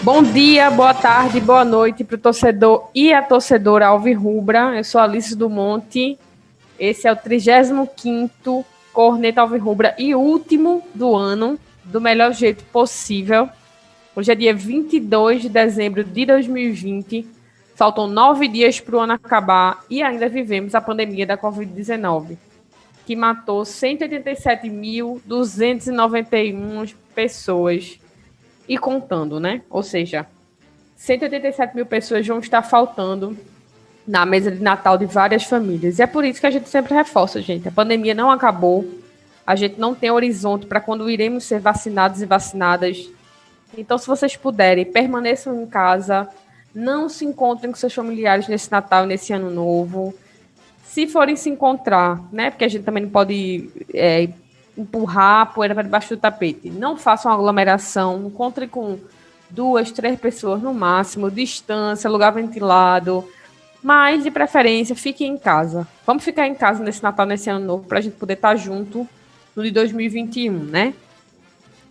Bom dia, boa tarde, boa noite para o torcedor e a torcedora alvirrubra. Eu sou Alice do Monte. Esse é o 35º Corneta Alvirrubra e último do ano, do melhor jeito possível. Hoje é dia 22 de dezembro de 2020. Faltam 9 dias para o ano acabar e ainda vivemos a pandemia da Covid-19, que matou 187.291 pessoas. E contando, né? Ou seja, 187 mil pessoas vão estar faltando na mesa de Natal de várias famílias. E é por isso que a gente sempre reforça, gente. A pandemia não acabou. A gente não tem horizonte para quando iremos ser vacinados e vacinadas. Então, se vocês puderem, permaneçam em casa. Não se encontrem com seus familiares nesse Natal e nesse Ano Novo. Se forem se encontrar, né? Porque a gente também não pode empurrar a poeira para debaixo do tapete. Não façam aglomeração, encontrem com 2, 3 pessoas no máximo, distância, lugar ventilado, mas de preferência fiquem em casa. Vamos ficar em casa nesse Natal, nesse Ano Novo, para a gente poder estar junto no de 2021, né?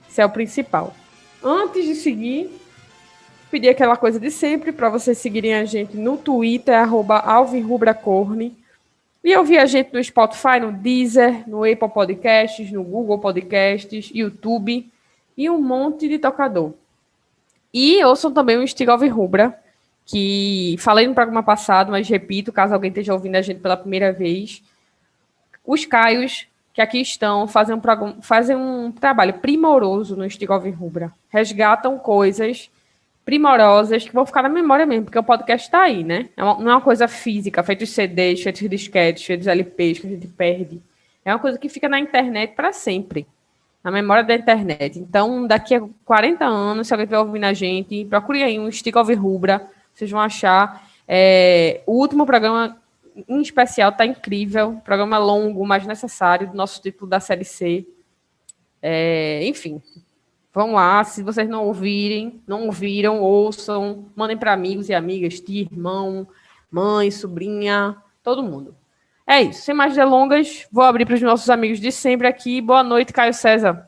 Isso é o principal. Antes de seguir, pedir aquela coisa de sempre, para vocês seguirem a gente no Twitter, @alvirrubracorne. E ouvir a gente no Spotify, no Deezer, no Apple Podcasts, no Google Podcasts, YouTube e um monte de tocador. E ouçam também o Stiga Alvirrubra, que falei no programa passado, mas repito, caso alguém esteja ouvindo a gente pela primeira vez, os Caios que aqui estão fazem um trabalho primoroso no Stiga Alvirrubra. Resgatam coisas primorosas que vão ficar na memória mesmo, porque o podcast está aí, né? Não é uma coisa física, feito de CDs, feito de disquetes, feito de LPs que a gente perde. É uma coisa que fica na internet para sempre, na memória da internet. Então, daqui a 40 anos, se alguém estiver ouvindo a gente, procure aí um Stiga Alvirrubra, vocês vão achar. O último programa, em especial, está incrível. Programa longo, mas necessário, do nosso título da Série C. Enfim, vão lá, se vocês não ouviram, ouçam, mandem para amigos e amigas, tio, irmão, mãe, sobrinha, todo mundo. É isso, sem mais delongas, vou abrir para os nossos amigos de sempre aqui. Boa noite, Caio César.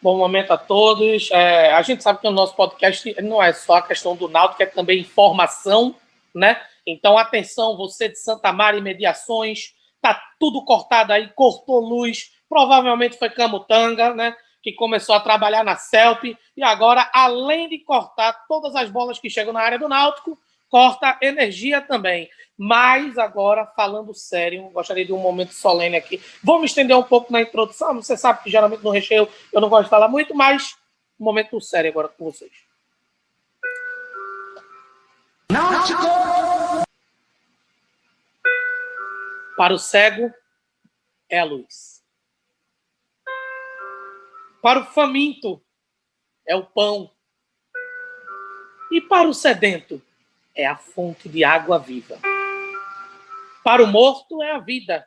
Bom momento a todos. A gente sabe que o nosso podcast não é só a questão do Náutico, é também informação, né? Então, atenção, você de Santa Maria e Mediações, tá tudo cortado aí, cortou luz, provavelmente foi Camutanga, né? Que começou a trabalhar na CELP, e agora, além de cortar todas as bolas que chegam na área do Náutico, corta energia também. Mas agora, falando sério, gostaria de um momento solene aqui. Vou me estender um pouco na introdução, você sabe que geralmente no recheio eu não gosto de falar muito, mas um momento sério agora com vocês. Náutico! Para o cego, é a luz. Para o faminto, é o pão. E para o sedento, é a fonte de água viva. Para o morto, é a vida.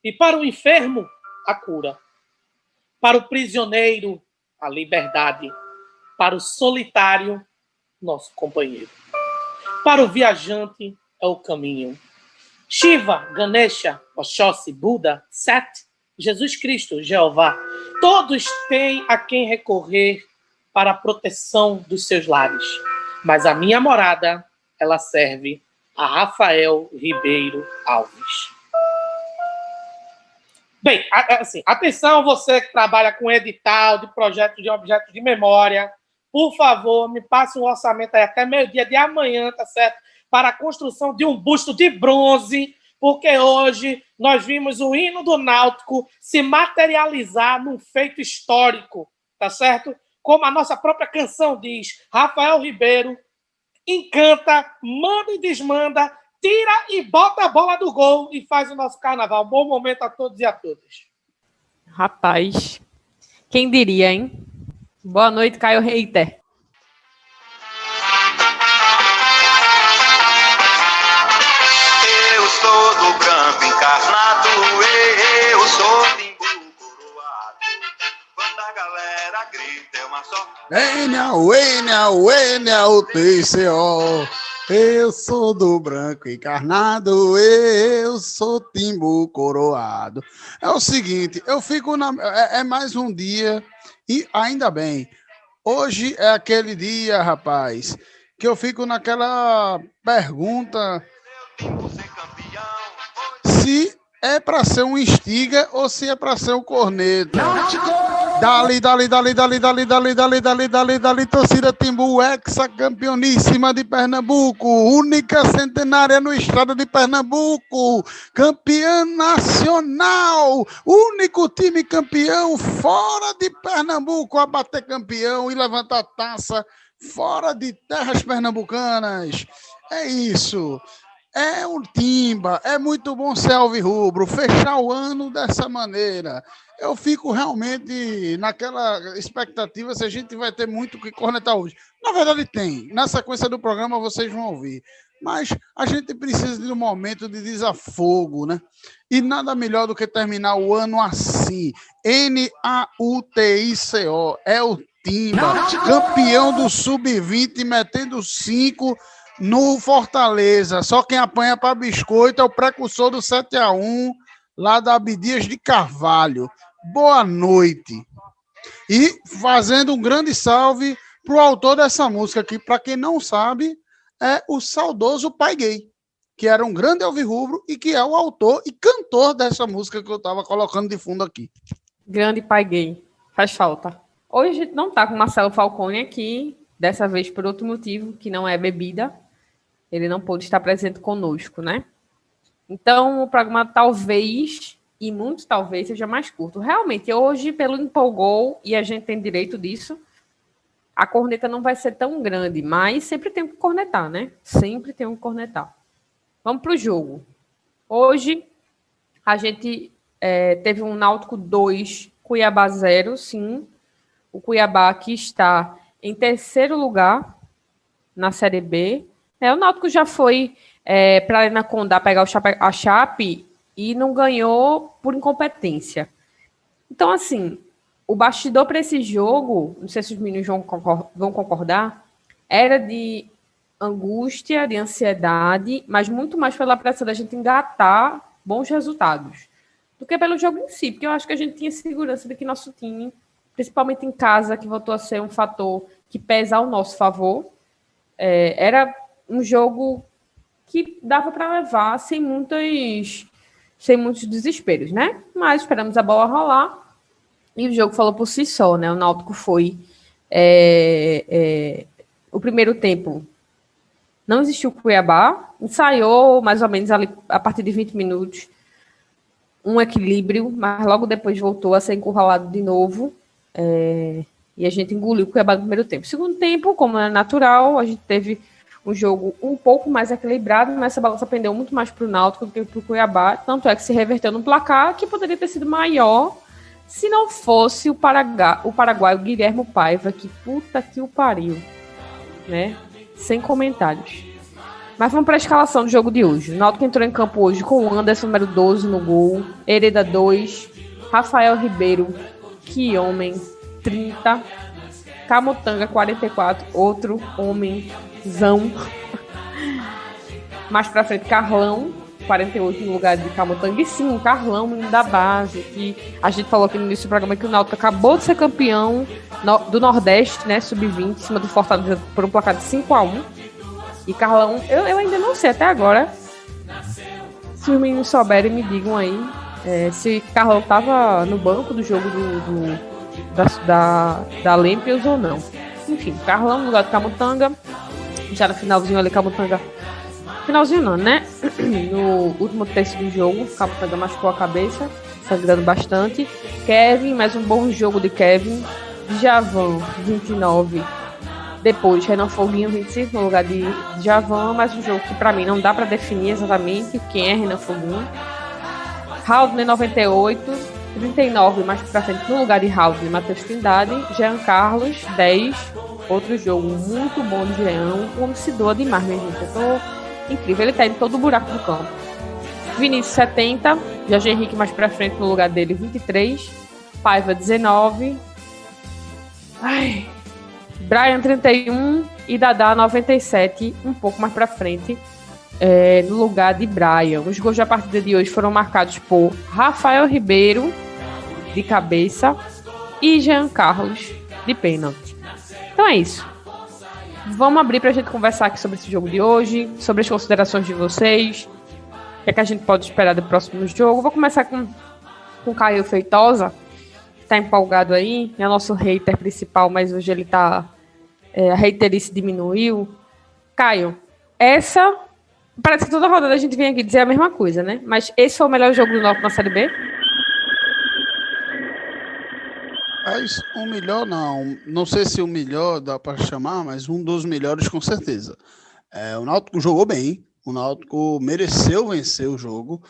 E para o enfermo, a cura. Para o prisioneiro, a liberdade. Para o solitário, nosso companheiro. Para o viajante, é o caminho. Shiva, Ganesha, Oxóssi, Buda, Sete, Jesus Cristo, Jeová, todos têm a quem recorrer para a proteção dos seus lares. Mas a minha morada, ela serve a Rafael Ribeiro Alves. Bem, assim, atenção você que trabalha com edital de projetos de objetos de memória, por favor, me passe um orçamento aí até meio-dia de amanhã, tá certo? Para a construção de um busto de bronze, porque hoje nós vimos o hino do Náutico se materializar num feito histórico, tá certo? Como a nossa própria canção diz, Rafael Ribeiro encanta, manda e desmanda, tira e bota a bola do gol e faz o nosso carnaval. Bom momento a todos e a todas. Rapaz, quem diria, hein? Boa noite, Caio Reiter. Eu sou do branco encarnado, eu sou timbu coroado. Quando a galera grita é uma só. O TCO. Eu sou do branco encarnado, eu sou timbu coroado. É o seguinte, eu fico é mais um dia e ainda bem. Hoje é aquele dia, rapaz, que eu fico naquela pergunta se é para ser um Estiga ou se é para ser um corneta. Dali, torcida Timbu, ex-campeoníssima de Pernambuco, única centenária no estado de Pernambuco, campeã nacional, único time campeão fora de Pernambuco a bater campeão e levantar taça fora de terras pernambucanas. É isso. É um timba, é muito bom ser alvirrubro, fechar o ano dessa maneira. Eu fico realmente naquela expectativa se a gente vai ter muito o que cornetar hoje. Na verdade tem, na sequência do programa vocês vão ouvir. Mas a gente precisa de um momento de desafogo, né? E nada melhor do que terminar o ano assim. NAUTICO, é o timba, campeão do Sub-20, metendo 5 no Fortaleza. Só quem apanha para biscoito é o precursor do 7-1 lá da Abdias de Carvalho. Boa noite. E fazendo um grande salve para o autor dessa música, que para quem não sabe é o saudoso Pai Gay, que era um grande alvirrubro e que é o autor e cantor dessa música que eu estava colocando de fundo aqui. Grande Pai Gay, faz falta. Hoje a gente não está com o Marcelo Falcone aqui, dessa vez por outro motivo, que não é bebida. Ele não pôde estar presente conosco, né? Então, o programa talvez, e muito talvez, seja mais curto. Realmente, hoje, pelo empolgou, e a gente tem direito disso, a corneta não vai ser tão grande, mas sempre tem que cornetar, né? Sempre tem que cornetar. Vamos para o jogo. Hoje, a gente teve um Náutico 2, Cuiabá 0, sim. O Cuiabá que está em terceiro lugar na Série B. O Náutico já foi para a Arena Condá pegar a Chape e não ganhou por incompetência. Então, assim, o bastidor para esse jogo, não sei se os meninos vão concordar, era de angústia, de ansiedade, mas muito mais pela pressão da gente engatar bons resultados do que pelo jogo em si, porque eu acho que a gente tinha segurança de que nosso time, principalmente em casa, que voltou a ser um fator que pesa ao nosso favor, era um jogo que dava para levar sem muitos desesperos, né? Mas esperamos a bola rolar e o jogo falou por si só, né? O Náutico foi o primeiro tempo não existiu Cuiabá, ensaiou mais ou menos ali a partir de 20 minutos um equilíbrio, mas logo depois voltou a ser encurralado de novo e a gente engoliu o Cuiabá no primeiro tempo. Segundo tempo, como é natural, a gente teve um jogo um pouco mais equilibrado, mas essa balança pendeu muito mais para o Náutico do que para o Cuiabá, tanto é que se reverteu no placar, que poderia ter sido maior se não fosse o paraguaio Guilherme Paiva, que puta que o pariu, né? Sem comentários. Mas vamos para a escalação do jogo de hoje. O Náutico entrou em campo hoje com o Anderson, número 12, no gol, Hereda 2, Rafael Ribeiro, que homem, 30, Camutanga, 44, outro homenzão. Mais pra frente, Carlão, 48, no lugar de Camutanga. E sim, Carlão, menino da base, que a gente falou aqui no início do programa que o Náutico acabou de ser campeão do Nordeste, né, sub-20, em cima do Fortaleza, por um placar de 5-1. E Carlão, eu ainda não sei até agora, se os meninos souberem, me digam aí, se Carlão tava no banco do jogo da Lempios ou não. Enfim, Carlão no lugar de Camutanga, já no finalzinho ali, Camutanga, finalzinho não, né? No último terço do jogo, Camutanga machucou a cabeça, sangrando bastante. Kevin, mais um bom jogo de Kevin. Javan, 29. Depois, Renan Foguinho, 25, no lugar de Javan, mais um jogo que pra mim não dá pra definir exatamente quem é Renan Foguinho. Haldner, 98. 39, mais pra frente, no lugar de Haldner, Matheus Trindade. Jean Carlos, 10. Outro jogo muito bom de Jean. O homem se doa demais, minha gente. Eu tô incrível. Ele tá em todo o buraco do campo. Vinícius, 70. Jorge Henrique, mais pra frente, no lugar dele, 23. Paiva, 19. Brian, 31. E Dadá, 97. Um pouco mais pra frente, no lugar de Brian. Os gols da partida de hoje foram marcados por Rafael Ribeiro, de cabeça, e Jean Carlos, de pênalti. Então é isso. Vamos abrir para a gente conversar aqui sobre esse jogo de hoje, sobre as considerações de vocês, o que é que a gente pode esperar do próximo jogo. Vou começar com o Caio Feitosa, que está empolgado aí, é o nosso hater principal, mas hoje ele está... a haterice diminuiu. Caio, parece que toda rodada a gente vem aqui dizer a mesma coisa, né? Mas esse foi o melhor jogo do Náutico na Série B? Mas o melhor não sei se o melhor dá para chamar, mas um dos melhores com certeza. O Náutico jogou bem, o Náutico mereceu vencer o jogo,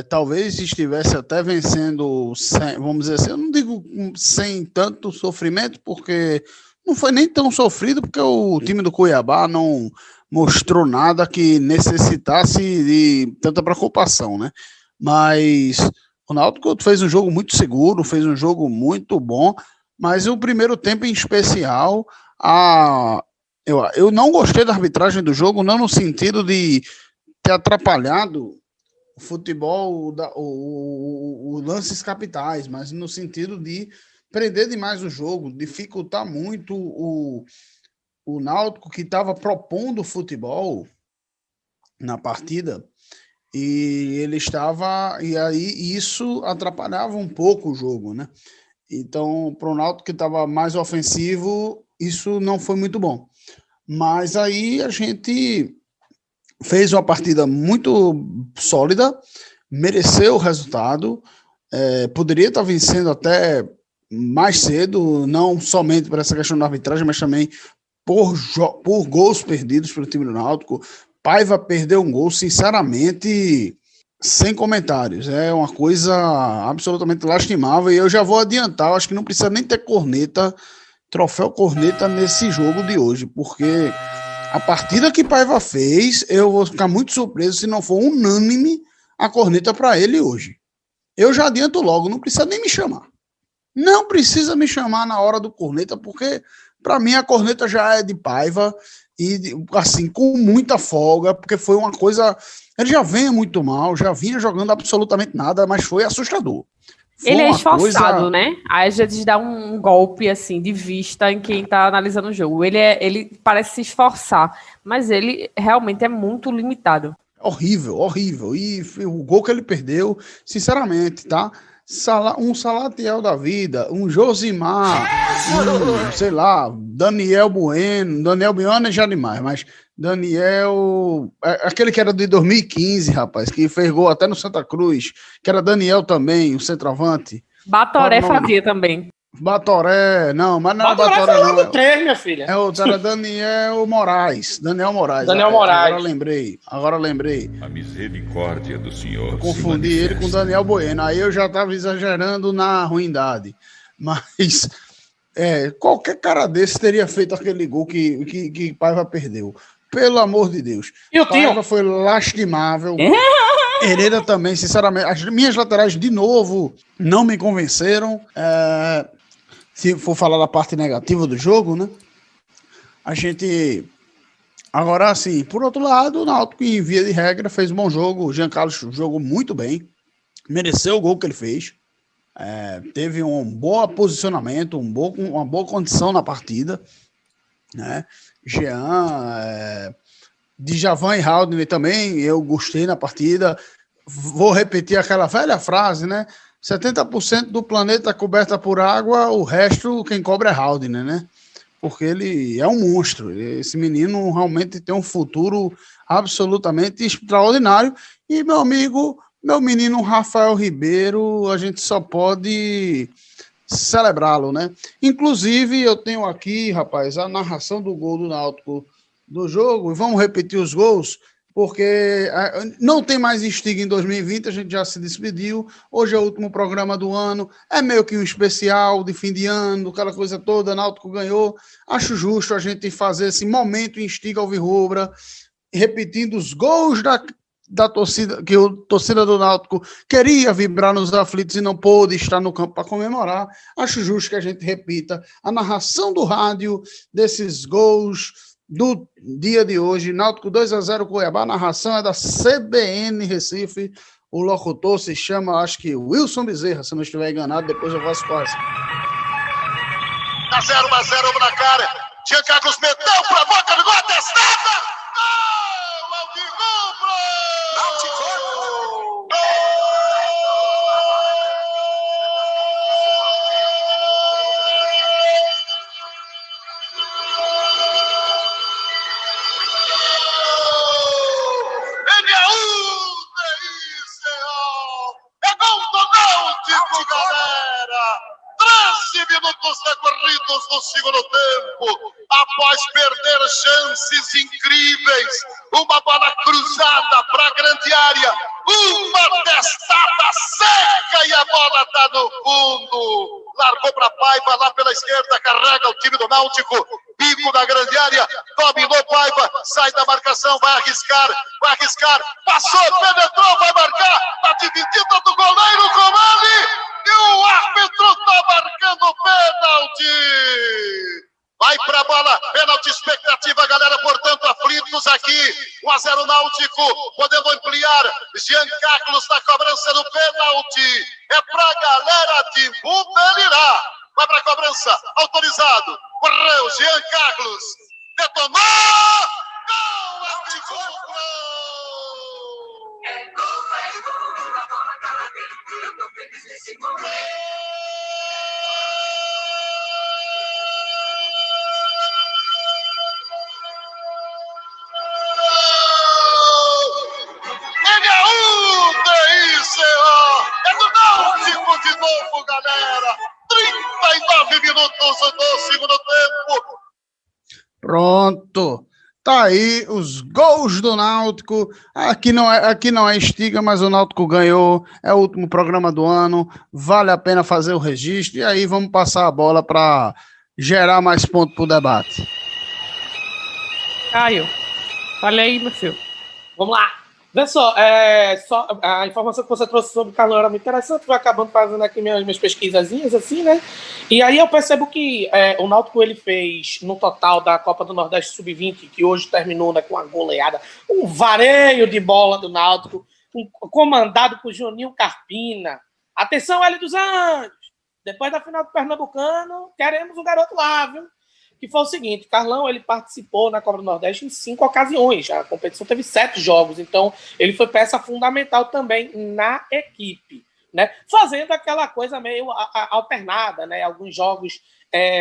talvez estivesse até vencendo, vamos dizer assim, eu não digo sem tanto sofrimento, porque não foi nem tão sofrido, porque o time do Cuiabá não mostrou nada que necessitasse de tanta preocupação, né? Mas o Náutico fez um jogo muito seguro, fez um jogo muito bom, mas o primeiro tempo em especial, eu não gostei da arbitragem do jogo, não no sentido de ter atrapalhado o futebol, os lances capitais, mas no sentido de prender demais o jogo, dificultar muito o Náutico, que estava propondo futebol na partida, e aí isso atrapalhava um pouco o jogo, né? Então, para o Náutico, que estava mais ofensivo, isso não foi muito bom. Mas aí a gente fez uma partida muito sólida, mereceu o resultado, poderia estar vencendo até mais cedo, não somente por essa questão da arbitragem, mas também por gols perdidos pelo time do Náutico. Paiva perdeu um gol, sinceramente, sem comentários. É uma coisa absolutamente lastimável. E eu já vou adiantar, acho que não precisa nem ter troféu corneta nesse jogo de hoje, porque a partida que Paiva fez, eu vou ficar muito surpreso se não for unânime a corneta para ele hoje. Eu já adianto logo, não precisa nem me chamar. Não precisa me chamar na hora do corneta, porque para mim a corneta já é de Paiva, e assim, com muita folga, porque foi uma coisa... Ele já vinha muito mal, já vinha jogando absolutamente nada, mas foi assustador. Ele é esforçado, né? Aí às vezes dá um golpe, assim, de vista em quem tá analisando o jogo. Ele parece se esforçar, mas ele realmente é muito limitado. Horrível, horrível. E o gol que ele perdeu, sinceramente, tá? Um Salatiel da vida, um Josimar, sei lá, Daniel Bueno é já demais, mas Daniel, aquele que era de 2015, rapaz, que fez gol até no Santa Cruz, que era Daniel também, o centroavante. Batoré fazia também. Batoré, não, mas não é Batoré foi não. 3, minha filha. Era Daniel Moraes. Agora lembrei. A misericórdia do Senhor. Eu confundi ele com Daniel Bueno. Aí eu já estava exagerando na ruindade. Mas qualquer cara desse teria feito aquele gol que Paiva perdeu. Pelo amor de Deus. E o Paiva foi lastimável. Hereda também, sinceramente. As minhas laterais, de novo, não me convenceram. Se for falar da parte negativa do jogo, né? A gente... Agora, assim, por outro lado, o Náutico, em via de regra, fez um bom jogo. O Jean Carlos jogou muito bem. Mereceu o gol que ele fez. Teve um bom posicionamento, uma boa condição na partida, né? Jean... Djavan e Haldane também, eu gostei na partida. Vou repetir aquela velha frase, né? 70% do planeta coberta por água, o resto quem cobre é Haldane, né? Porque ele é um monstro. Esse menino realmente tem um futuro absolutamente extraordinário. E meu menino Rafael Ribeiro, a gente só pode celebrá-lo, né? Inclusive, eu tenho aqui, rapaz, a narração do gol do Náutico do jogo, e vamos repetir os gols, porque não tem mais Stiga em 2020, a gente já se despediu, hoje é o último programa do ano, é meio que um especial de fim de ano, aquela coisa toda, Náutico ganhou, acho justo a gente fazer esse momento em Stiga Alvirrubra, repetindo os gols da torcida, que a torcida do Náutico queria vibrar nos aflitos e não pôde estar no campo para comemorar. Acho justo que a gente repita a narração do rádio desses gols do dia de hoje. Náutico 2-0 Cuiabá, a narração é da CBN Recife, o locutor se chama, acho que Wilson Bezerra, se não estiver enganado, depois eu faço quase. Tá 0-0 o placar. Jean Carlos meteu pra boca do gol, testada. Gol! Alvirrubro! Náutico! É gol do Náutico, galera! 13 minutos decorridos no segundo tempo, após perder chances incríveis, uma bola cruzada para a grande área, uma testada seca e a bola está no fundo. Largou para Paiva lá pela esquerda, carrega o time do Náutico, bico da grande área, dominou Paiva, sai da marcação, vai arriscar, passou, penetrou, vai marcar, tá dividida do goleiro com ele, e o árbitro tá marcando pênalti. Vai pra bola, pênalti, expectativa, galera, portanto, aflitos aqui. 1-0 Náutico, podendo ampliar. Jean Carlos na cobrança do pênalti. É pra galera de Budelirá. Vai pra cobrança, autorizado. Correu, Jean Carlos. Detonou! Gol, Náutico! Gol! É do Náutico de novo, galera. 39 minutos do segundo tempo. Pronto. Tá aí os gols do Náutico. Aqui não é estiga, mas o Náutico ganhou. É o último programa do ano. Vale a pena fazer o registro. E aí vamos passar a bola para gerar mais ponto pro debate. Caio, olha aí, meu filho. Vamos lá. Vê só, a informação que você trouxe sobre o Carlão era muito interessante, fui acabando fazendo aqui minhas pesquisazinhas, assim, né? E aí eu percebo que o Náutico, ele fez, no total da Copa do Nordeste Sub-20, que hoje terminou, né, com uma goleada, um vareio de bola do Náutico, comandado por Juninho Carpina. Atenção, Hélio dos Anjos! Depois da final do Pernambucano, queremos um garoto lá, viu? Que foi o seguinte, Carlão, ele participou na Copa do Nordeste em 5 ocasiões, a competição teve 7 jogos, então ele foi peça fundamental também na equipe, né? Fazendo aquela coisa meio alternada, né? Alguns jogos,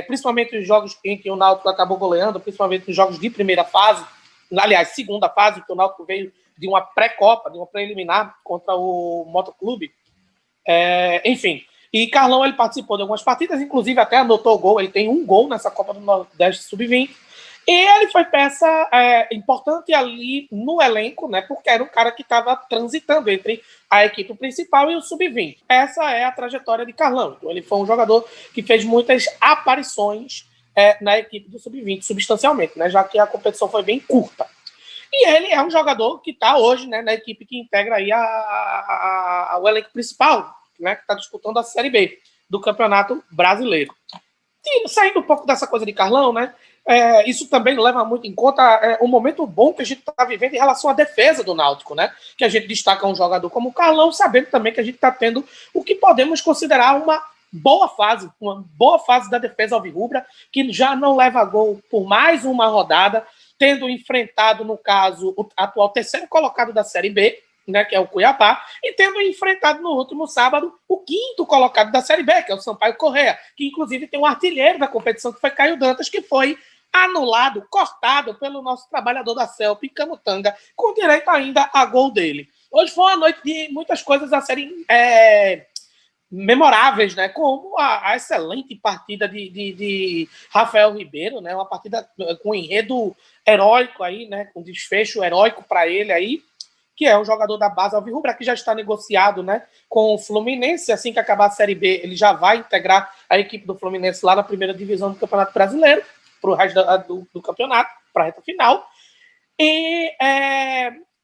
principalmente os jogos em que o Náutico acabou goleando, principalmente os jogos de primeira fase, aliás, segunda fase, que o Náutico veio de uma pré-copa, de uma preliminar contra o Motoclube, enfim. E Carlão, ele participou de algumas partidas, inclusive até anotou o gol, ele tem um gol nessa Copa do Nordeste Sub-20, e ele foi peça importante ali no elenco, né, porque era um cara que estava transitando entre a equipe principal e o Sub-20. Essa é a trajetória de Carlão. Então, ele foi um jogador que fez muitas aparições na equipe do Sub-20, substancialmente, né, já que a competição foi bem curta. E ele é um jogador que está hoje, né, na equipe que integra aí o elenco principal, né, que está disputando a Série B do Campeonato Brasileiro. E saindo um pouco dessa coisa de Carlão, né, isso também leva muito em conta o momento bom que a gente está vivendo em relação à defesa do Náutico, né, que a gente destaca um jogador como o Carlão, sabendo também que a gente está tendo o que podemos considerar uma boa fase da defesa alvirrubra, que já não leva gol por mais uma rodada, tendo enfrentado, no caso, o atual terceiro colocado da Série B, né, que é o Cuiabá, e tendo enfrentado no último sábado o quinto colocado da Série B, que é o Sampaio Corrêa, que inclusive tem um artilheiro da competição, que foi Caio Dantas, que foi anulado, cortado pelo nosso trabalhador da CELP em Camutanga, com direito ainda a gol dele. Hoje foi uma noite de muitas coisas a serem memoráveis, né, como a excelente partida de Rafael Ribeiro, né, uma partida com enredo heróico aí, né, com desfecho heróico para ele aí, que é um jogador da base alvirrubra, que já está negociado, né, com o Fluminense. Assim que acabar a Série B, ele já vai integrar a equipe do Fluminense lá na primeira divisão do Campeonato Brasileiro, para o resto do campeonato, para a reta final. E,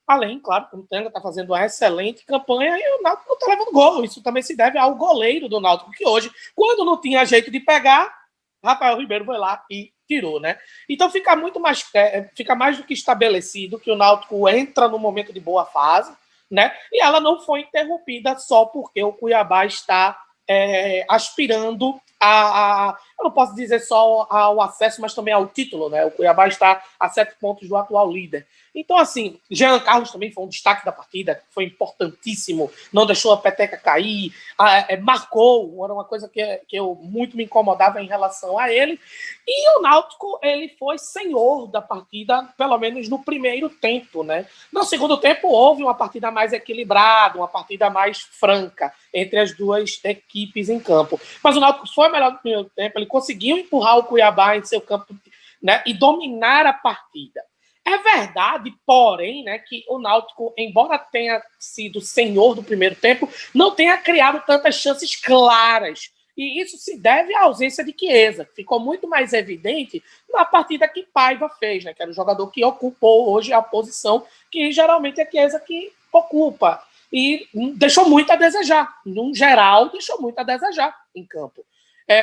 além, claro, o Tanga está fazendo uma excelente campanha e o Náutico não está levando gol. Isso também se deve ao goleiro do Náutico, que hoje, quando não tinha jeito de pegar, Rafael Ribeiro foi lá e tirou, né? Então fica mais do que estabelecido que o Náutico entra no momento de boa fase, né? E ela não foi interrompida só porque o Cuiabá está aspirando eu não posso dizer só ao acesso, mas também ao título, né? O Cuiabá está a 7 pontos do atual líder. Então, assim, Jean Carlos também foi um destaque da partida, foi importantíssimo, não deixou a peteca cair, marcou, era uma coisa que eu muito me incomodava em relação a ele. E o Náutico, ele foi senhor da partida, pelo menos no primeiro tempo, né? No segundo tempo, houve uma partida mais equilibrada, uma partida mais franca entre as duas equipes em campo. Mas o Náutico foi melhor no primeiro tempo, ele conseguiu empurrar o Cuiabá em seu campo, né, e dominar a partida. É verdade, porém, né, que o Náutico, embora tenha sido senhor do primeiro tempo, não tenha criado tantas chances claras. E isso se deve à ausência de Chiesa, que ficou muito mais evidente na partida que Paiva fez, né, que era o jogador que ocupou hoje a posição que geralmente é Chiesa que ocupa. E deixou muito a desejar. No geral, deixou muito a desejar em campo.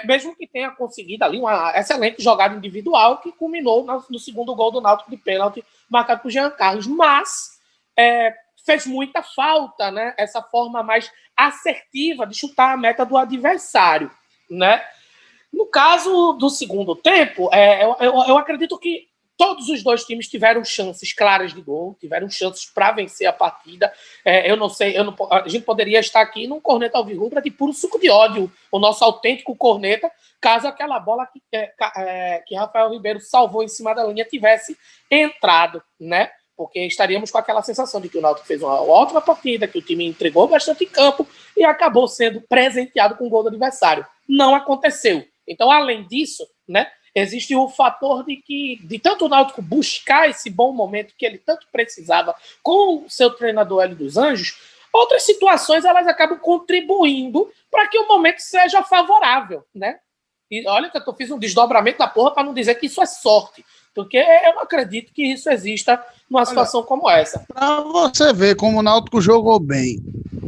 Mesmo que tenha conseguido ali uma excelente jogada individual que culminou no segundo gol do Náutico de pênalti marcado por Jean Carlos, mas fez muita falta, né, essa forma mais assertiva de chutar a meta do adversário, né? No caso do segundo tempo, eu acredito que todos os dois times tiveram chances claras de gol, tiveram chances para vencer a partida. Eu não sei, a gente poderia estar aqui num corneta alvirrubra de puro suco de ódio, o nosso autêntico corneta, caso aquela bola que Rafael Ribeiro salvou em cima da linha tivesse entrado, né? Porque estaríamos com aquela sensação de que o Náutico fez uma ótima partida, que o time entregou bastante em campo e acabou sendo presenteado com o gol do adversário. Não aconteceu. Então, além disso, né, existe o fator de tanto o Náutico buscar esse bom momento que ele tanto precisava com o seu treinador Hélio dos Anjos, outras situações elas acabam contribuindo para que o momento seja favorável, né? E olha que eu fiz um desdobramento da porra para não dizer que isso é sorte, porque eu não acredito que isso exista numa situação como essa. Para você ver como o Náutico jogou bem,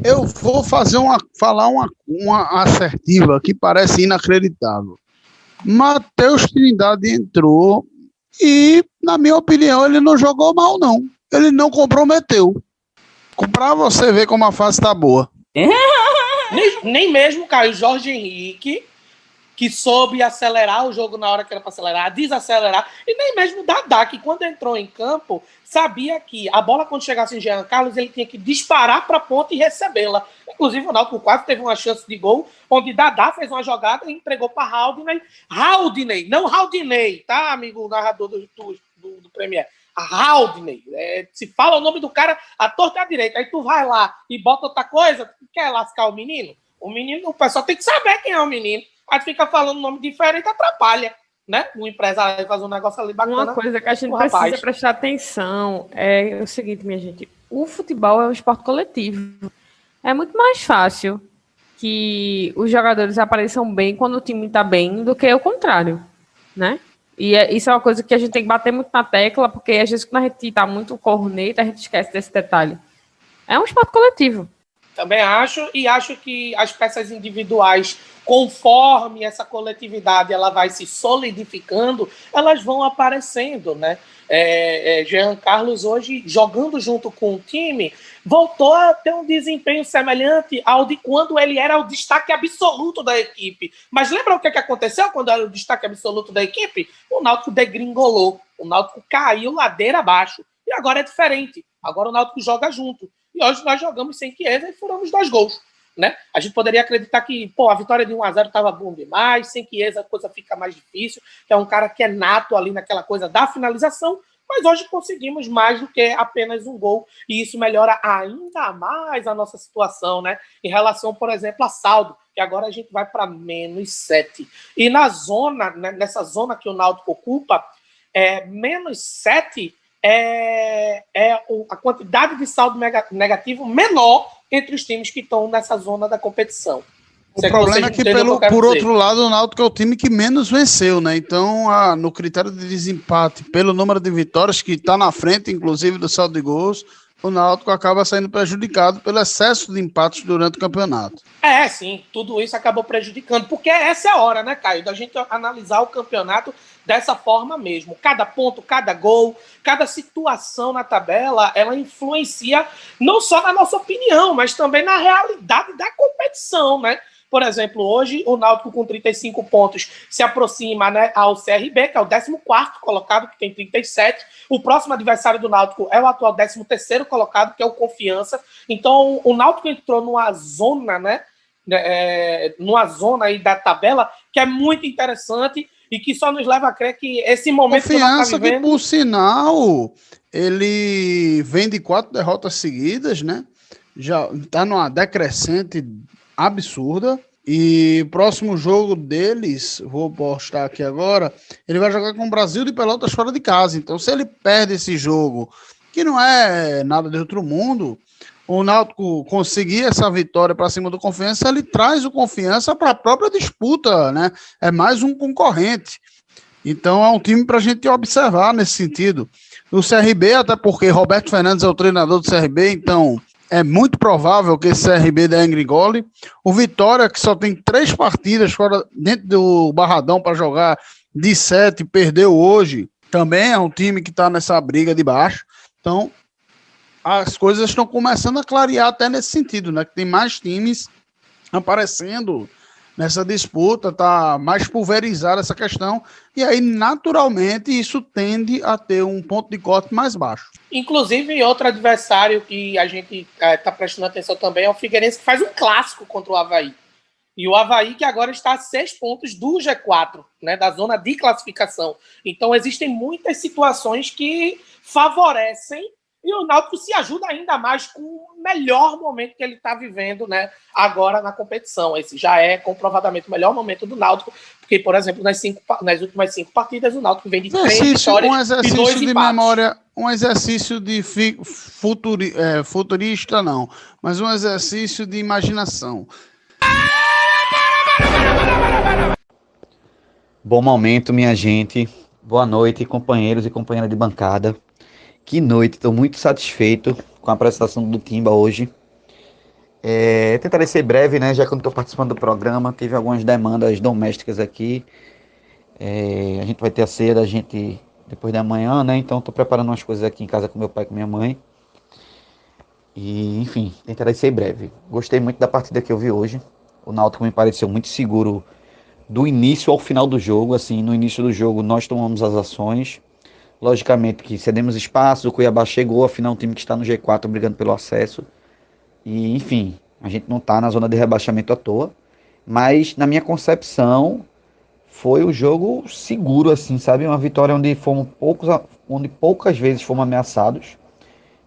eu vou falar uma assertiva que parece inacreditável. Matheus Trindade entrou e, na minha opinião, ele não jogou mal, não. Ele não comprometeu. Para você ver como a fase está boa. Nem mesmo caiu Jorge Henrique, que soube acelerar o jogo na hora que era para acelerar, desacelerar, e nem mesmo Dadá, que quando entrou em campo, sabia que a bola, quando chegasse em Jean Carlos, ele tinha que disparar para a ponta e recebê-la. Inclusive, o Náutico quase teve uma chance de gol, onde Dadá fez uma jogada e entregou para Haldney, não Haldney, tá, amigo narrador do Premier? Haldney. Se fala o nome do cara, a torta é à direita, aí tu vai lá e bota outra coisa, quer lascar o menino? O pessoal tem que saber quem é o menino. Aí fica falando nome diferente, atrapalha, né? O empresário faz um negócio ali bacana. Uma coisa que a gente precisa prestar atenção é o seguinte, minha gente. O futebol é um esporte coletivo. É muito mais fácil que os jogadores apareçam bem quando o time está bem do que o contrário, né? E isso é uma coisa que a gente tem que bater muito na tecla, porque às vezes quando a gente está muito corneta, a gente esquece desse detalhe. É um esporte coletivo. Também acho, e acho que as peças individuais, conforme essa coletividade ela vai se solidificando, elas vão aparecendo, né? Jean Carlos hoje, jogando junto com o time, voltou a ter um desempenho semelhante ao de quando ele era o destaque absoluto da equipe. Mas lembra o que aconteceu quando era o destaque absoluto da equipe? O Náutico degringolou, o Náutico caiu ladeira abaixo. E agora é diferente, agora o Náutico joga junto. E hoje nós jogamos sem Chiesa e furamos 2 gols, né? A gente poderia acreditar que a vitória de 1-0 estava bom demais, sem Chiesa a coisa fica mais difícil, que é um cara que é nato ali naquela coisa da finalização, mas hoje conseguimos mais do que apenas um gol, e isso melhora ainda mais a nossa situação, né? Em relação, por exemplo, a saldo, que agora a gente vai para -7. E nessa zona que o Náutico ocupa, -7 a quantidade de saldo negativo menor entre os times que estão nessa zona da competição. O problema é que, por outro lado, o Náutico é o time que menos venceu, né? Então, no critério de desempate, pelo número de vitórias, que está na frente, inclusive, do saldo de gols, o Náutico acaba saindo prejudicado pelo excesso de empates durante o campeonato. Sim, tudo isso acabou prejudicando, porque essa é a hora, né, Caio, da gente analisar o campeonato dessa forma mesmo. Cada ponto, cada gol, cada situação na tabela, ela influencia não só na nossa opinião, mas também na realidade da competição, né? Por exemplo, hoje o Náutico com 35 pontos se aproxima, né, ao CRB, que é o 14º colocado, que tem 37. O próximo adversário do Náutico é o atual 13º colocado, que é o Confiança. Então, o Náutico entrou numa zona, né, numa zona aí da tabela que é muito interessante e que só nos leva a crer que esse momento Confiança que que, por sinal, ele vem de 4 derrotas seguidas, né? Já está numa decrescente absurda. E próximo jogo deles, vou postar aqui agora, ele vai jogar com o Brasil de Pelotas fora de casa. Então, se ele perde esse jogo, que não é nada de outro mundo, o Náutico conseguir essa vitória para cima do Confiança, ele traz o Confiança para a própria disputa, né? É mais um concorrente. Então é um time para a gente observar nesse sentido. O CRB, até porque Roberto Fernandes é o treinador do CRB, então é muito provável que esse CRB dê engrigole. O Vitória, que só tem 3 partidas fora dentro do Barradão para jogar de 7, perdeu hoje, também é um time que está nessa briga de baixo. Então as coisas estão começando a clarear até nesse sentido, né? Que tem mais times aparecendo nessa disputa, tá mais pulverizada essa questão, e aí, naturalmente, isso tende a ter um ponto de corte mais baixo. Inclusive, outro adversário que a gente está prestando atenção também é o Figueirense, que faz um clássico contra o Avaí. E o Avaí que agora está a 6 pontos do G4, né, da zona de classificação. Então, existem muitas situações que favorecem e o Náutico se ajuda ainda mais com o melhor momento que ele está vivendo, né, agora na competição. Esse já é comprovadamente o melhor momento do Náutico, porque, por exemplo, nas últimas 5 partidas, o Náutico vem de 3 vitórias e 2 empates. Memória, um exercício de futurista, não, mas um exercício de imaginação. Bom momento, minha gente. Boa noite, companheiros e companheiras de bancada. Que noite, estou muito satisfeito com a apresentação do Timba hoje. Tentarei ser breve, né? Já que eu não estou participando do programa, tive algumas demandas domésticas aqui. A gente vai ter a ceia da gente depois da manhã, né? Então estou preparando umas coisas aqui em casa com meu pai e com minha mãe. E, enfim, tentarei ser breve. Gostei muito da partida que eu vi hoje. O Náutico me pareceu muito seguro do início ao final do jogo. Assim, no início do jogo nós tomamos as ações. Logicamente que cedemos espaço, o Cuiabá chegou, afinal um time que está no G4 brigando pelo acesso. E, enfim, a gente não está na zona de rebaixamento à toa. Mas, na minha concepção, foi o jogo seguro, assim, sabe? Uma vitória onde poucas vezes fomos ameaçados.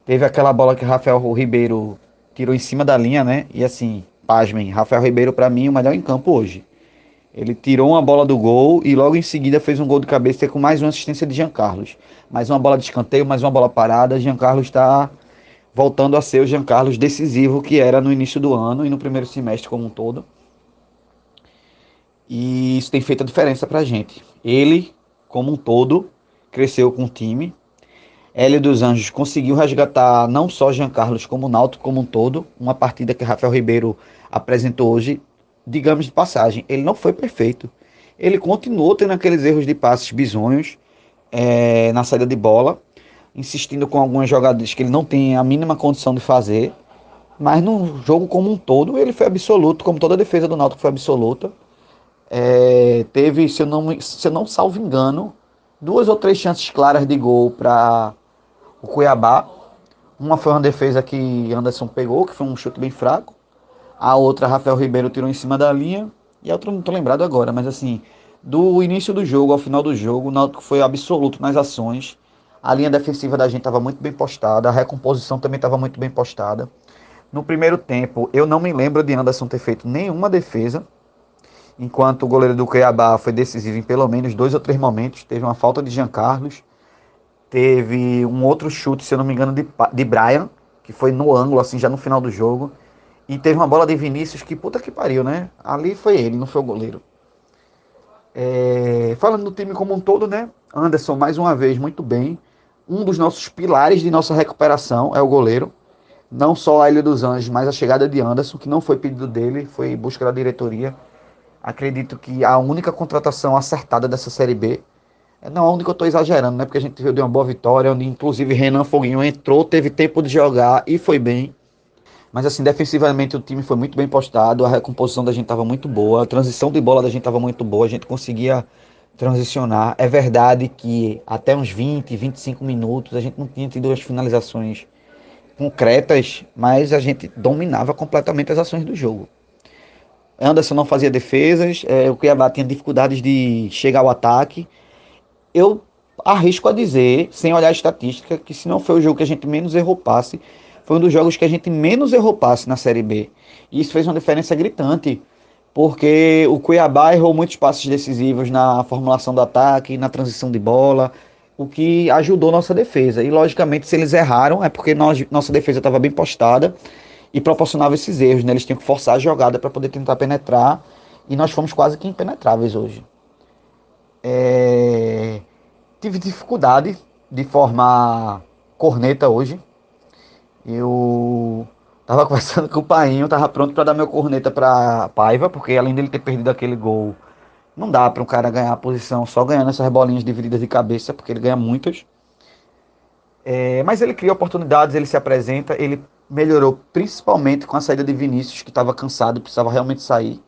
Teve aquela bola que Rafael Ribeiro tirou em cima da linha, né? E assim, pasmem, Rafael Ribeiro, para mim, o melhor em campo hoje. Ele tirou uma bola do gol e logo em seguida fez um gol de cabeça com mais uma assistência de Jean Carlos. Mais uma bola de escanteio, mais uma bola parada. Jean Carlos está voltando a ser o Jean Carlos decisivo que era no início do ano e no primeiro semestre como um todo. E isso tem feito a diferença para a gente. Ele, como um todo, cresceu com o time. Hélio dos Anjos conseguiu resgatar não só Jean Carlos como o Náutico como um todo. Uma partida que Rafael Ribeiro apresentou hoje, digamos de passagem, ele não foi perfeito. Ele continuou tendo aqueles erros de passes bizonhos na saída de bola, insistindo com algumas jogadas que ele não tem a mínima condição de fazer, mas no jogo como um todo ele foi absoluto, como toda a defesa do Náutico foi absoluta. Teve, se eu não salvo engano, 2 ou 3 chances claras de gol para o Cuiabá. Uma foi uma defesa que Anderson pegou, que foi um chute bem fraco. A outra, Rafael Ribeiro tirou em cima da linha. E a outra não estou lembrado agora. Mas assim, do início do jogo ao final do jogo, o Náutico foi absoluto nas ações. A linha defensiva da gente estava muito bem postada. A recomposição também estava muito bem postada. No primeiro tempo, eu não me lembro de Anderson ter feito nenhuma defesa. Enquanto o goleiro do Cuiabá foi decisivo em pelo menos 2 ou 3 momentos. Teve uma falta de Jean Carlos. Teve um outro chute, se eu não me engano, de Brian. Que foi no ângulo, assim, já no final do jogo. E teve uma bola de Vinícius que puta que pariu, né? Ali foi ele, não foi o goleiro. Falando do time como um todo, né? Anderson, mais uma vez, muito bem. Um dos nossos pilares de nossa recuperação é o goleiro. Não só a Ilha dos Anjos, mas a chegada de Anderson, que não foi pedido dele, foi busca da diretoria. Acredito que a única contratação acertada dessa Série B, não a única, eu estou exagerando, né? Porque a gente deu uma boa vitória, onde inclusive Renan Foguinho entrou, teve tempo de jogar e foi bem. Mas assim, defensivamente o time foi muito bem postado, a recomposição da gente estava muito boa, a transição de bola da gente estava muito boa, a gente conseguia transicionar. É verdade que até uns 20, 25 minutos a gente não tinha tido as finalizações concretas, mas a gente dominava completamente as ações do jogo. Anderson não fazia defesas, o Cuiabá tinha dificuldades de chegar ao ataque. Eu arrisco a dizer, sem olhar a estatística, que se não foi o jogo que a gente menos errou passe, foi um dos jogos que a gente menos errou passe na Série B. E isso fez uma diferença gritante, porque o Cuiabá errou muitos passes decisivos na formulação do ataque, na transição de bola, o que ajudou nossa defesa. E logicamente, se eles erraram, é porque nossa defesa estava bem postada e proporcionava esses erros, né? Eles tinham que forçar a jogada para poder tentar penetrar, e nós fomos quase que impenetráveis hoje. Tive dificuldade de formar corneta hoje. Eu tava conversando com o Painho, tava pronto para dar meu corneta para Paiva, porque além dele ter perdido aquele gol, não dá para um cara ganhar a posição só ganhando essas bolinhas divididas de cabeça, porque ele ganha muitas. Mas ele cria oportunidades, ele se apresenta, ele melhorou principalmente com a saída de Vinícius, que estava cansado, precisava realmente sair.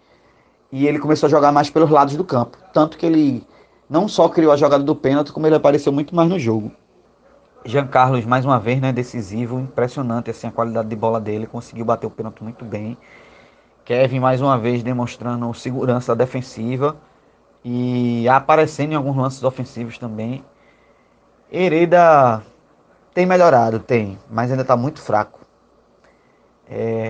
E ele começou a jogar mais pelos lados do campo. Tanto que ele não só criou a jogada do pênalti, como ele apareceu muito mais no jogo. Jean Carlos, mais uma vez, né, decisivo, impressionante assim, a qualidade de bola dele, conseguiu bater o pênalti muito bem. Kevin, mais uma vez, demonstrando segurança defensiva e aparecendo em alguns lances ofensivos também. Hereda tem melhorado, mas ainda está muito fraco.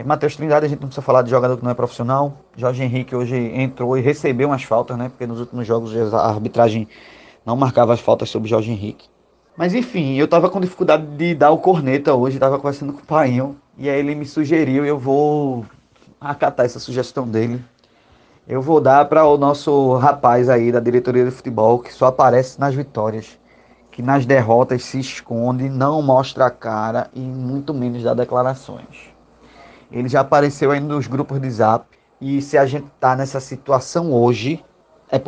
Matheus Trindade, a gente não precisa falar de jogador que não é profissional. Jorge Henrique hoje entrou e recebeu umas faltas, né? Porque nos últimos jogos a arbitragem não marcava as faltas sobre Jorge Henrique. Mas enfim, eu tava com dificuldade de dar o corneta hoje, tava conversando com o Painho, e aí ele me sugeriu, e eu vou acatar essa sugestão dele. Eu vou dar para o nosso rapaz aí da diretoria de futebol, que só aparece nas vitórias, que nas derrotas se esconde, não mostra a cara e muito menos dá declarações. Ele já apareceu aí nos grupos de Zap, e se a gente tá nessa situação hoje, é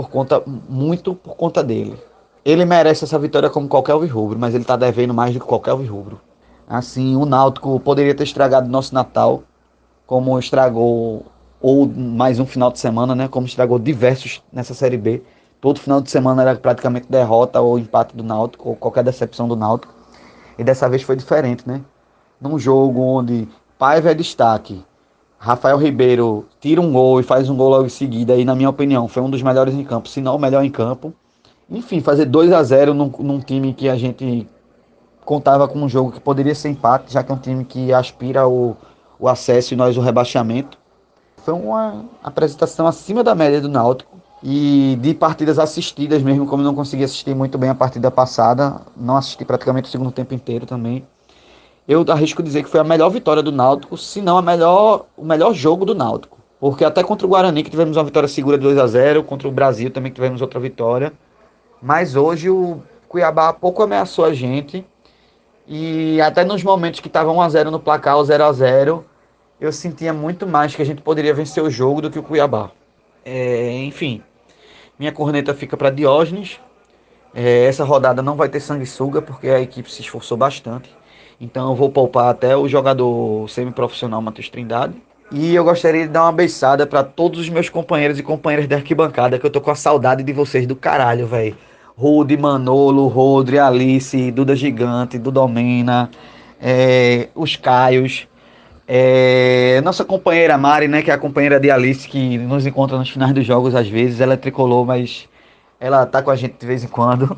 muito por conta dele. Ele merece essa vitória como qualquer alvirrubro, mas ele tá devendo mais do que qualquer alvirrubro. Assim, o Náutico poderia ter estragado nosso Natal, como estragou, ou mais um final de semana, né? Como estragou diversos nessa Série B. Todo final de semana era praticamente derrota ou empate do Náutico, ou qualquer decepção do Náutico. E dessa vez foi diferente, né? Num jogo onde Paiva é destaque, Rafael Ribeiro tira um gol e faz um gol logo em seguida, e na minha opinião foi um dos melhores em campo, se não o melhor em campo. Enfim, fazer 2-0 num time que a gente contava com um jogo que poderia ser empate, já que é um time que aspira o acesso e nós o rebaixamento. Foi uma apresentação acima da média do Náutico e de partidas assistidas mesmo, como eu não consegui assistir muito bem a partida passada, não assisti praticamente o segundo tempo inteiro também. Eu arrisco dizer que foi a melhor vitória do Náutico, se não o melhor jogo do Náutico. Porque até contra o Guarani, que tivemos uma vitória segura de 2-0, contra o Brasil também que tivemos outra vitória. Mas hoje o Cuiabá pouco ameaçou a gente. E até nos momentos que estava 1-0 no placar, ou 0-0, eu sentia muito mais que a gente poderia vencer o jogo do que o Cuiabá. Enfim, minha corneta fica para Diógenes. Essa rodada não vai ter sanguessuga, porque a equipe se esforçou bastante. Então eu vou poupar até o jogador semiprofissional Matheus Trindade. E eu gostaria de dar uma beiçada para todos os meus companheiros e companheiras da arquibancada, que eu tô com a saudade de vocês do caralho, velho. Rude, Manolo, Rodri, Alice, Duda Gigante, Dudomena, os Caios, nossa companheira Mari, né, que é a companheira de Alice, que nos encontra nos finais dos jogos às vezes. Ela é tricolor, mas ela tá com a gente de vez em quando.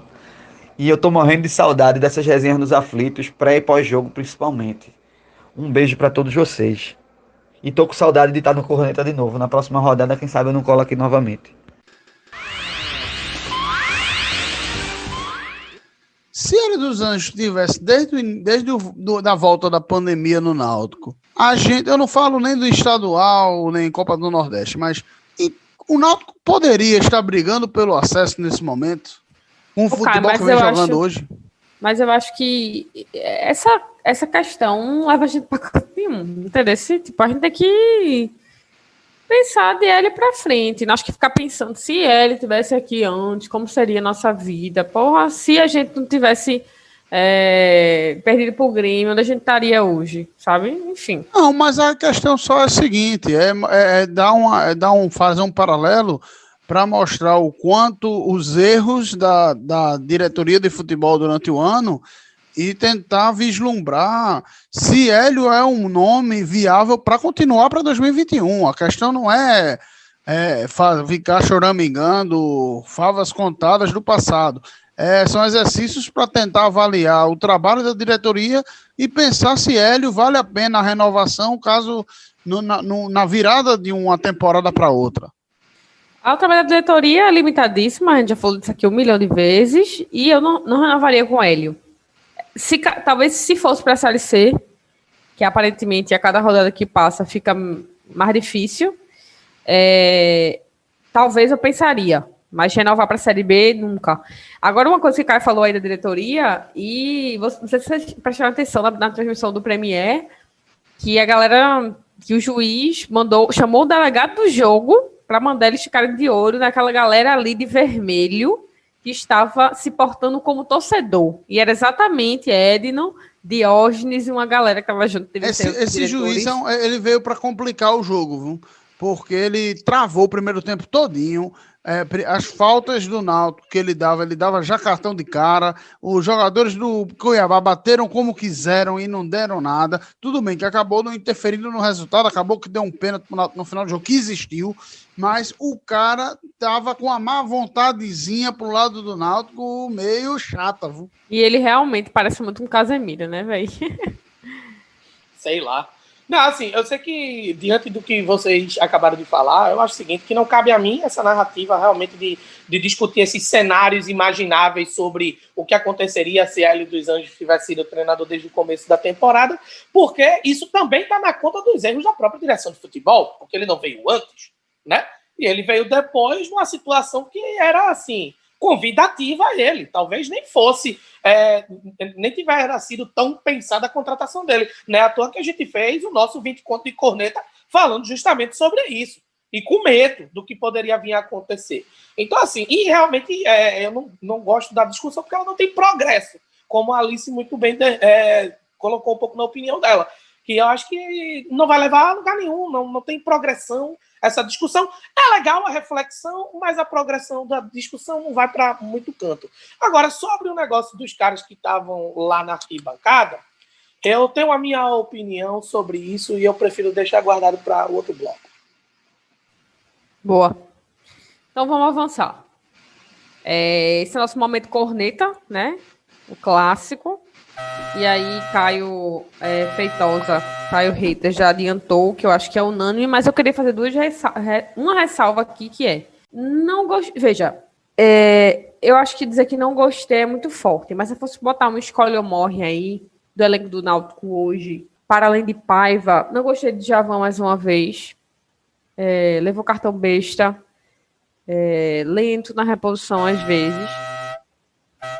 E eu tô morrendo de saudade dessas resenhas nos aflitos, pré e pós-jogo principalmente. Um beijo para todos vocês. E tô com saudade de estar no Corneta de novo. Na próxima rodada, quem sabe eu não colo aqui novamente. Se Hélio dos Anjos tivesse desde da volta da pandemia no Náutico, eu não falo nem do estadual, nem Copa do Nordeste, mas o Náutico poderia estar brigando pelo acesso nesse momento, com o futebol que vem jogando hoje. Mas eu acho que essa questão leva a gente para canto nenhum, entendeu? Tipo, a gente tem que pensar de Hélio para frente. Não acho que ficar pensando se Hélio tivesse aqui antes, como seria a nossa vida. Porra, se a gente não tivesse perdido pro Grêmio, onde a gente estaria hoje, sabe? Enfim. Não, mas a questão só é a seguinte, fazer um paralelo para mostrar o quanto os erros da diretoria de futebol durante o ano e tentar vislumbrar se Hélio é um nome viável para continuar para 2021. A questão não é ficar choramingando favas contadas do passado. São exercícios para tentar avaliar o trabalho da diretoria e pensar se Hélio vale a pena a renovação, caso na virada de uma temporada para outra. O trabalho da diretoria é limitadíssimo, a gente já falou disso aqui 1 milhão de vezes, e eu não renovaria com Hélio. Talvez se fosse para a Série C, que aparentemente a cada rodada que passa fica mais difícil, talvez eu pensaria, mas renovar para a Série B, nunca. Agora, uma coisa que o Caio falou aí da diretoria, e não sei se vocês prestaram atenção na transmissão do Premier, que que o juiz chamou o delegado do jogo para mandar eles ficarem de olho naquela galera ali de vermelho que estava se portando como torcedor. E era exatamente Edno, Diógenes e uma galera que estava junto. Esse juiz ele veio para complicar o jogo, viu? Porque ele travou o primeiro tempo todinho. As faltas do Náutico que ele dava já cartão de cara. Os jogadores do Cuiabá bateram como quiseram e não deram nada. Tudo bem que acabou não interferindo no resultado, acabou que deu um pênalti no final do jogo que existiu, mas o cara tava com a má vontadezinha pro lado do Náutico meio chata, viu? E ele realmente parece muito um Casemiro, né, velho? Sei lá. Não, assim, eu sei que, diante do que vocês acabaram de falar, eu acho o seguinte, que não cabe a mim essa narrativa realmente de discutir esses cenários imagináveis sobre o que aconteceria se Hélio dos Anjos tivesse sido treinador desde o começo da temporada, porque isso também está na conta dos erros da própria direção de futebol, porque ele não veio antes, né? E ele veio depois numa situação que era, assim, convidativa a ele. Talvez nem fosse, nem tivesse sido tão pensada a contratação dele. Não é à toa que a gente fez o nosso 20 conto de corneta falando justamente sobre isso. E com medo do que poderia vir a acontecer. Então, assim, e realmente eu não gosto da discussão porque ela não tem progresso, como a Alice muito bem colocou um pouco na opinião dela. Que eu acho que não vai levar a lugar nenhum, não tem progressão essa discussão. É legal a reflexão, mas a progressão da discussão não vai para muito canto. Agora, sobre o negócio dos caras que estavam lá na arquibancada, eu tenho a minha opinião sobre isso e eu prefiro deixar guardado para o outro bloco. Boa. Então vamos avançar. Esse é o nosso momento corneta, né? O clássico. E aí, Caio Feitosa, Caio Reiter já adiantou, que eu acho que é unânime, mas eu queria fazer uma ressalva aqui, que não gostei. Veja, eu acho que dizer que não gostei é muito forte, mas se eu fosse botar uma escolha ou morre aí, do elenco do Náutico hoje, para além de Paiva, não gostei de Djavan mais uma vez, levou cartão besta, lento na reposição às vezes.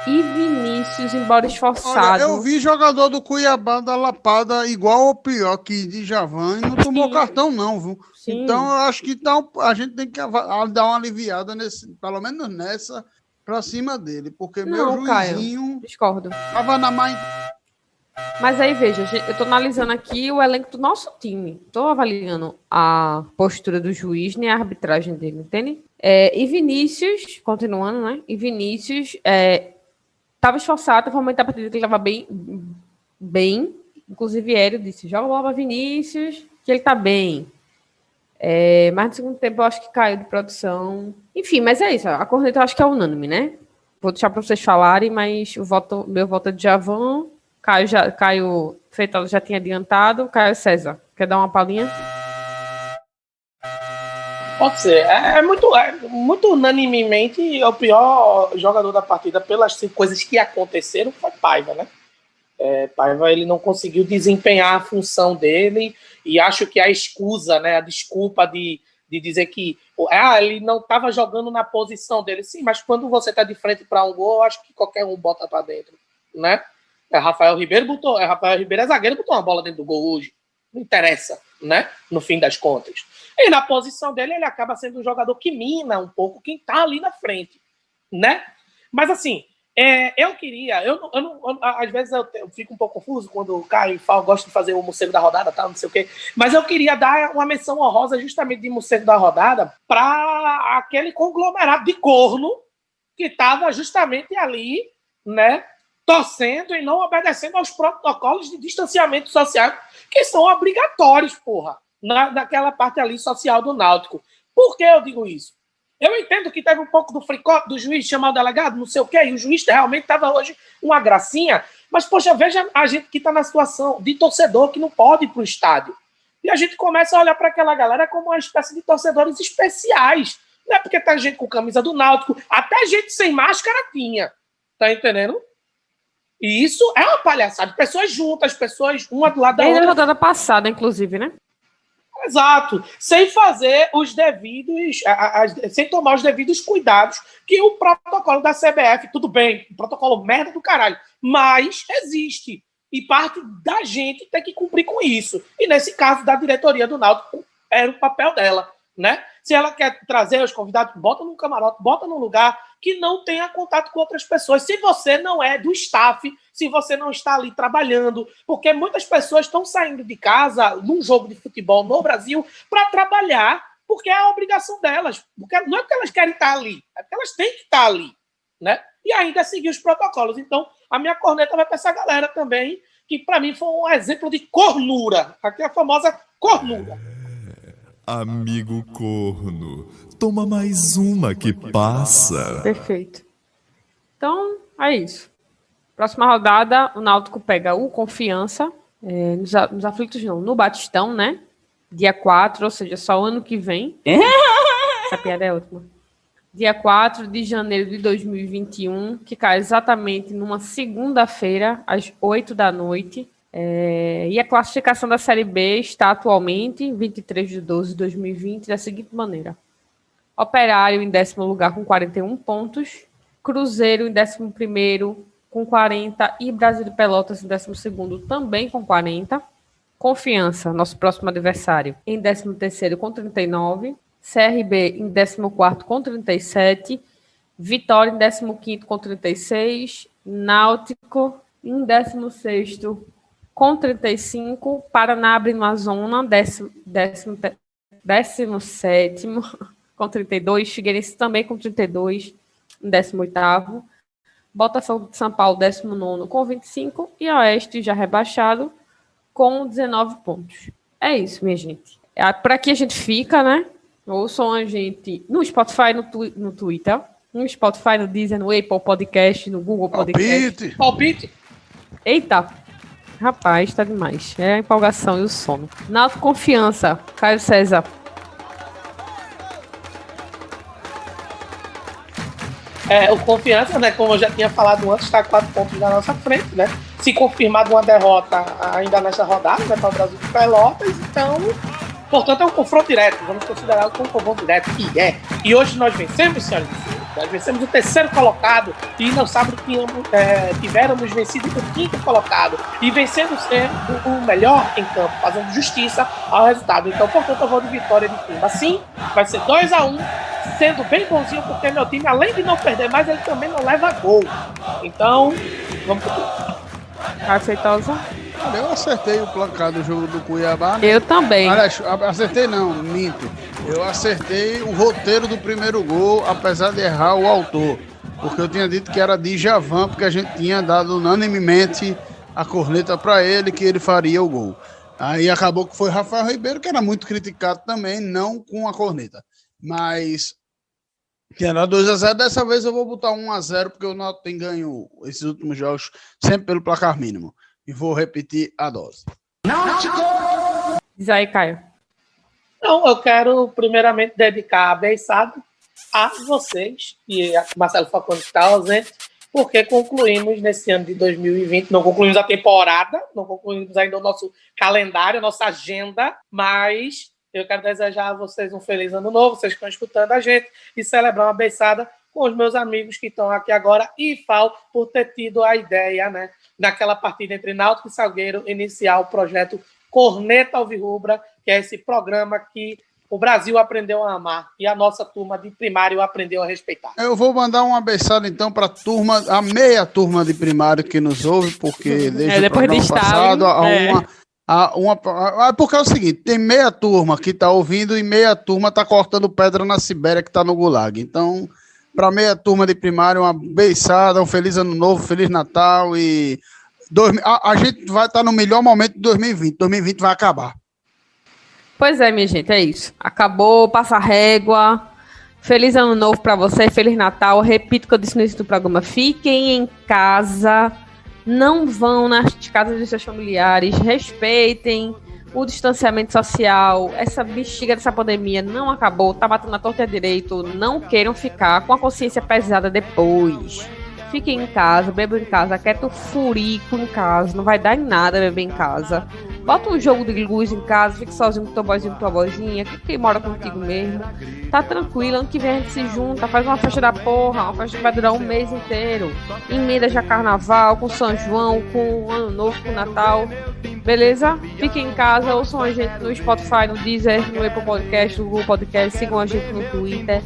E Vinícius, embora esforçado... Olha, eu vi jogador do Cuiabá da Lapada igual ou pior que Djavan e não tomou cartão não, viu? Sim. Então eu acho que a gente tem que dar uma aliviada, pelo menos nessa, pra cima dele, porque meu juizinho... Caio, discordo. Tava na má... Mas aí, veja, eu tô analisando aqui o elenco do nosso time. Tô avaliando a postura do juiz nem a arbitragem dele, entende? E Vinícius, continuando, né? E Vinícius... Tava esforçado, foi um momento da partida que ele tava bem. Inclusive, Hélio disse, joga bola para Vinícius, que ele tá bem. Mas no segundo tempo, eu acho que caiu de produção. Enfim, mas é isso. A corneta eu acho que é unânime, né? Vou deixar para vocês falarem, mas meu voto é de Djavan. Caio Feitosa já tinha adiantado. Caio César, quer dar uma palhinha? Pode ser. Muito unanimemente, o pior jogador da partida, pelas coisas que aconteceram, foi Paiva, né? Paiva, ele não conseguiu desempenhar a função dele e acho que a escusa, né, a desculpa de dizer que ele não estava jogando na posição dele. Sim, mas quando você está de frente para um gol, eu acho que qualquer um bota para dentro, né? Rafael Ribeiro é zagueiro, botou uma bola dentro do gol hoje. Não interessa, né? No fim das contas. E na posição dele, ele acaba sendo um jogador que mina um pouco quem tá ali na frente, né? Mas assim, Eu queria, às vezes eu fico um pouco confuso quando o Caio fala, gosta de fazer o morcego da rodada, tá, não sei o quê, mas eu queria dar uma menção honrosa justamente de morcego da rodada para aquele conglomerado de corno que estava justamente ali, né, torcendo e não obedecendo aos protocolos de distanciamento social que são obrigatórios, porra, naquela parte ali social do Náutico. Por que eu digo isso? Eu entendo que teve um pouco do fricote do juiz chamar o delegado, não sei o quê, e o juiz realmente estava hoje uma gracinha, mas, poxa, veja a gente que está na situação de torcedor que não pode ir para o estádio. E a gente começa a olhar para aquela galera como uma espécie de torcedores especiais. Não é porque tá gente com camisa do Náutico, até gente sem máscara tinha. Tá entendendo? E isso é uma palhaçada. Pessoas juntas, pessoas uma do lado da outra. Na rodada passada, inclusive, né? Exato. Sem fazer os devidos, sem tomar os devidos cuidados que o protocolo da CBF, tudo bem, o protocolo merda do caralho, mas existe. E parte da gente tem que cumprir com isso. E nesse caso da diretoria do Náutico, era o papel dela, né? Se ela quer trazer os convidados, bota num camarote, bota num lugar que não tenha contato com outras pessoas. Se você não é do staff, se você não está ali trabalhando, porque muitas pessoas estão saindo de casa num jogo de futebol no Brasil para trabalhar, porque é a obrigação delas. Porque não é porque elas querem estar ali, é porque elas têm que estar ali, né? E ainda seguir os protocolos. Então, a minha corneta vai para essa galera também, que para mim foi um exemplo de cornura. Aqui é a famosa cornura. Amigo corno, toma mais uma que passa. Perfeito. Então, é isso. Próxima rodada, o Náutico pega o Confiança, nos aflitos não, no Batistão, né? Dia 4, ou seja, só ano que vem. Essa piada é ótima. Dia 4 de janeiro de 2021, que cai exatamente numa segunda-feira, às 8 da noite. E a classificação da Série B está atualmente, 23 de 12 de 2020, da seguinte maneira. Operário em 10º lugar com 41 pontos, Cruzeiro em 11º com 40 e Brasil de Pelotas em 12º também com 40. Confiança, nosso próximo adversário, em 13º com 39, CRB em 14º com 37, Vitória em 15º com 36, Náutico em 16º com 35, Paraná abrindo a zona, 17º com 32, Figueirense também com 32, em 18º, Botafogo de São Paulo, 19º com 25, e Oeste já rebaixado com 19 pontos. É isso, minha gente. Por aqui a gente fica, né? Ouçam a gente no Spotify, no Twitter, no Spotify, no Deezer, no Apple Podcast, no Google Podcast. Palpite! Eita! Rapaz, tá demais. É a empolgação e o sono. Náutico Confiança. Caio César. O Confiança, né, como eu já tinha falado antes, está a 4 pontos na nossa frente, né? Se confirmado uma derrota ainda nessa rodada, né, para o Brasil de Pelotas, então, portanto, é um confronto direto. Vamos considerar como um confronto direto, E hoje nós vencemos, senhoras e senhores. Nós vencemos o 3º colocado e no sábado tivermos vencido o 5º colocado e vencendo o melhor em campo, fazendo justiça ao resultado. Então, portanto, eu vou de vitória de Pimba. Assim, vai ser 2-1, sendo bem bonzinho, porque meu time, além de não perder mais, ele também não leva gol. Então, vamos pro Aceitosa? Eu acertei o placar do jogo do Cuiabá. Eu também. Aliás, acertei não, minto. Eu acertei o roteiro do primeiro gol, apesar de errar o autor. Porque eu tinha dito que era Djavan, porque a gente tinha dado unanimemente a corneta para ele, que ele faria o gol. Aí acabou que foi Rafael Ribeiro, que era muito criticado também, não com a corneta. Mas que era 2-0, dessa vez eu vou botar 1-0, porque o Náutico tem ganho esses últimos jogos sempre pelo placar mínimo. E vou repetir a dose. Diz aí, Caio. Então, eu quero primeiramente dedicar a beiçada a vocês, e a Marcelo Falcone está ausente, porque concluímos nesse ano de 2020, não concluímos a temporada, não concluímos ainda o nosso calendário, a nossa agenda, mas eu quero desejar a vocês um feliz ano novo, vocês que estão escutando a gente, e celebrar uma beiçada com os meus amigos que estão aqui agora, e FAO por ter tido a ideia, né, naquela partida entre Náutico e Salgueiro, iniciar o projeto Corneta Alvirrubra, que é esse programa que o Brasil aprendeu a amar e a nossa turma de primário aprendeu a respeitar. Eu vou mandar uma abeçada, então, para a meia turma de primário que nos ouve, porque desde o programa passado, porque é o seguinte, tem meia turma que está ouvindo e meia turma está cortando pedra na Sibéria que está no Gulag. Então, para meia turma de primário, uma beiçada, um feliz ano novo, feliz Natal e a gente vai estar no melhor momento de 2020. 2020 vai acabar. Pois é, minha gente, é isso. Acabou, passa a régua. Feliz ano novo para você, feliz Natal. Repito o que eu disse no início do programa. Fiquem em casa, não vão nas casas dos seus familiares, respeitem o distanciamento social. Essa bexiga dessa pandemia não acabou, tá batendo na torta direito. Não queiram ficar com a consciência pesada depois. Fiquem em casa, bebam em casa, aquieta o furico em casa, não vai dar em nada beber em casa. Bota um jogo de luz em casa, fique sozinho com teu boizinho, com tua boizinha, que mora contigo mesmo. Tá tranquilo, ano que vem a gente se junta, faz uma festa da porra, uma festa que vai durar um mês inteiro. Emenda já carnaval, com São João, com Ano Novo, com Natal. Beleza? Fiquem em casa, ouçam a gente no Spotify, no Deezer, no Apple Podcast, no Google Podcast, sigam a gente no Twitter,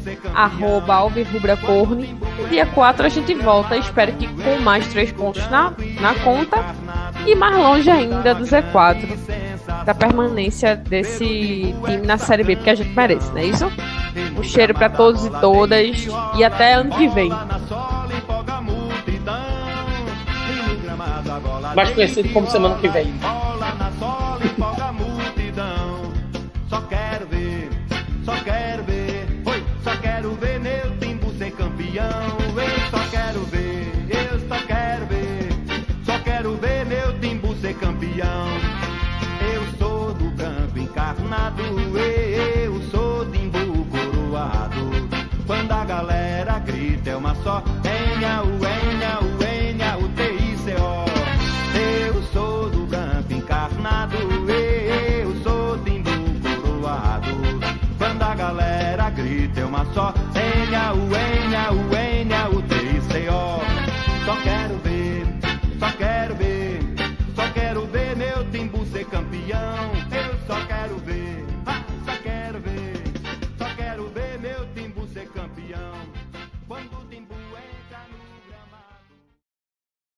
@alvirrubracorne. No dia 4 a gente volta, espero que com mais 3 pontos na conta e mais longe ainda do Z4, da permanência desse time na Série B, porque a gente merece, não é isso? Um cheiro para todos e todas e até ano que vem. Mais conhecido como semana que vem. Só quero ver, só quero ver meu Timbu ser campeão. Eu só quero ver meu Timbu ser campeão. Eu sou do campo encarnado, eu sou Timbu coroado. Quando a galera grita é uma só, enha, o T-I-C-O. Eu sou do campo encarnado, eu sou Timbu coroado. Quando a galera grita é uma só, enha,